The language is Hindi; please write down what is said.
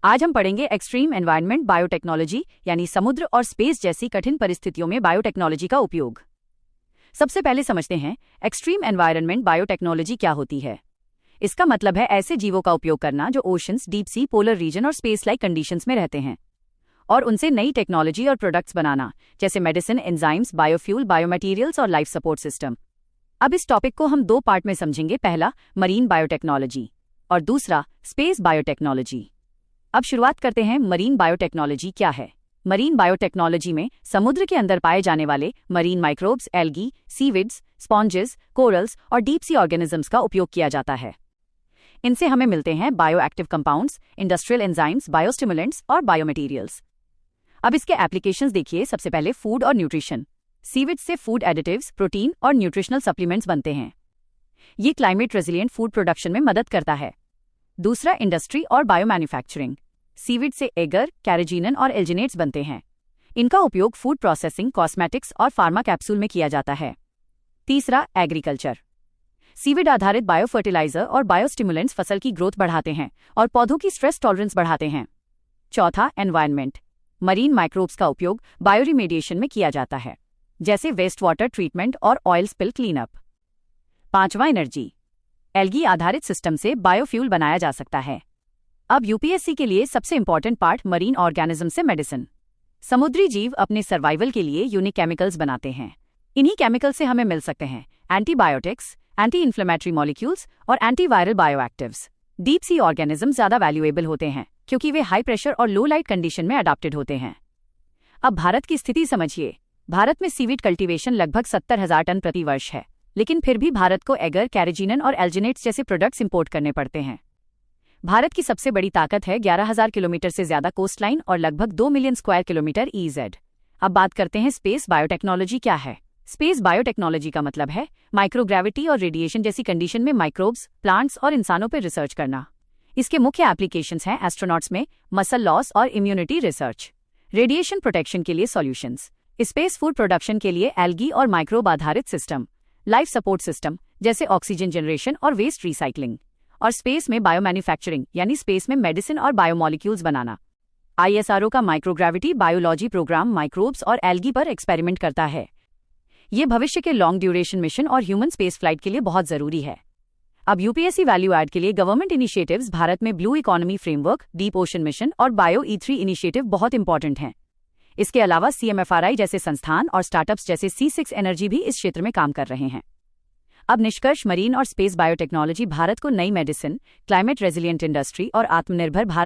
आज हम पढ़ेंगे एक्सट्रीम एनवायरनमेंट बायोटेक्नोलॉजी यानी समुद्र और स्पेस जैसी कठिन परिस्थितियों में बायोटेक्नोलॉजी का उपयोग। सबसे पहले समझते हैं एक्सट्रीम एनवायरनमेंट बायोटेक्नोलॉजी क्या होती है। इसका मतलब है ऐसे जीवों का उपयोग करना जो oceans, deep sea, polar region और स्पेस लाइक कंडीशंस में रहते हैं, और उनसे नई टेक्नोलॉजी और प्रोडक्ट्स बनाना, जैसे मेडिसिन, एंजाइम्स, बायोफ्यूल, बायोमटेरियल्स और लाइफ सपोर्ट सिस्टम। अब इस टॉपिक को हम दो पार्ट में समझेंगे, पहला मरीन बायोटेक्नोलॉजी और दूसरा स्पेस बायोटेक्नोलॉजी। अब शुरुआत करते हैं, मरीन बायोटेक्नोलॉजी क्या है। मरीन बायोटेक्नोलॉजी में समुद्र के अंदर पाए जाने वाले marine microbes, algae, seaweeds, sponges, corals और डीप सी ऑर्गेनिजम्स का उपयोग किया जाता है। इनसे हमें मिलते हैं bioactive compounds, industrial enzymes, biostimulants और बायोमटेरियल्स। अब इसके एप्लीकेशंस देखिए। सबसे पहले फूड और न्यूट्रिशन। सीविड्स से फूड एडिटिव्स, प्रोटीन और न्यूट्रिशनल सप्लीमेंट्स बनते हैं। ये क्लाइमेट रेजिलिएंट फूड प्रोडक्शन में मदद करता है। दूसरा, इंडस्ट्री और बायो मैन्युफैक्चरिंग। सीविड से एगर, कैरेजीनन और एल्जिनेट्स बनते हैं। इनका उपयोग फूड प्रोसेसिंग, कॉस्मेटिक्स और फार्मा कैप्सूल में किया जाता है। तीसरा, एग्रीकल्चर। सीविड आधारित बायोफर्टिलाइजर और बायोस्टिमुलेंट्स फसल की ग्रोथ बढ़ाते हैं और पौधों की स्ट्रेस टॉलरेंस बढ़ाते हैं। चौथा, एनवायरनमेंट। मरीन माइक्रोब्स का उपयोग बायोरिमेडिएशन में किया जाता है, जैसे वेस्ट वाटर ट्रीटमेंट और ऑयल स्पिल क्लीनअप। पांचवा, एनर्जी। एल्गी आधारित सिस्टम से बायोफ्यूल बनाया जा सकता है। अब यूपीएससी के लिए सबसे इंपॉर्टेंट पार्ट, मरीन ऑर्गेनिज्म से मेडिसिन। समुद्री जीव अपने सर्वाइवल के लिए यूनिक केमिकल्स बनाते हैं। इन्हीं केमिकल से हमें मिल सकते हैं एंटीबायोटिक्स, एंटी इन्फ्लेमेटरी मॉलिक्यूल्स और एंटीवायरल बायोएक्टिव्स। डीप सी ऑर्गेनिज्म ज्यादा वैल्यूएबल होते हैं क्योंकि वे हाई प्रेशर और लो लाइट कंडीशन में अडॉप्टेड होते हैं। अब भारत की स्थिति समझिए। भारत में सीविड कल्टीवेशन लगभग 70,000 टन प्रति वर्ष है, लेकिन फिर भी भारत को एगर, कैरेजीनन और एल्जिनेट्स जैसे प्रोडक्ट्स इंपोर्ट करने पड़ते हैं। भारत की सबसे बड़ी ताकत है 11,000 किलोमीटर से ज्यादा कोस्टलाइन और लगभग 2 मिलियन स्क्वायर किलोमीटर ईजेड। अब बात करते हैं स्पेस बायोटेक्नोलॉजी क्या है। स्पेस बायोटेक्नोलॉजी का मतलब है माइक्रोग्रेविटी और रेडिएशन जैसी कंडीशन में माइक्रोब्स, प्लांट्स और इंसानों पर रिसर्च करना। इसके मुख्य एप्लीकेशंस हैं एस्ट्रोनॉट्स में मसल लॉस और इम्यूनिटी रिसर्च, रेडिएशन प्रोटेक्शन के लिए सॉल्यूशंस, स्पेस फूड प्रोडक्शन के लिए एल्गी और माइक्रोब आधारित सिस्टम, लाइफ सपोर्ट सिस्टम जैसे ऑक्सीजन जनरेशन और वेस्ट रिसाइकलिंग, और स्पेस में बायोमैन्युफैक्चरिंग यानी स्पेस में मेडिसिन और बायोमॉलिक्यूल्स बनाना। आईएसआरओ का माइक्रोग्रेविटी बायोलॉजी प्रोग्राम माइक्रोब्स और एल्गी पर एक्सपेरिमेंट करता है। ये भविष्य के लॉन्ग ड्यूरेशन मिशन और ह्यूमन स्पेस फ्लाइट के लिए बहुत जरूरी है। अब यूपीएससी वैल्यू ऐड के लिए गवर्नमेंट इनिशिएटिव्स भारत में blue economy framework, deep ocean mission और बायो E3 इनिशिएटिव बहुत इंपॉर्टेंट हैं। इसके अलावा CMFRI जैसे संस्थान और स्टार्टअप्स जैसे C6 एनर्जी भी इस क्षेत्र में काम कर रहे हैं। अब निष्कर्ष, मरीन और स्पेस बायोटेक्नोलॉजी भारत को नई मेडिसिन, क्लाइमेट रेजिलिएंट इंडस्ट्री और आत्मनिर्भर भारत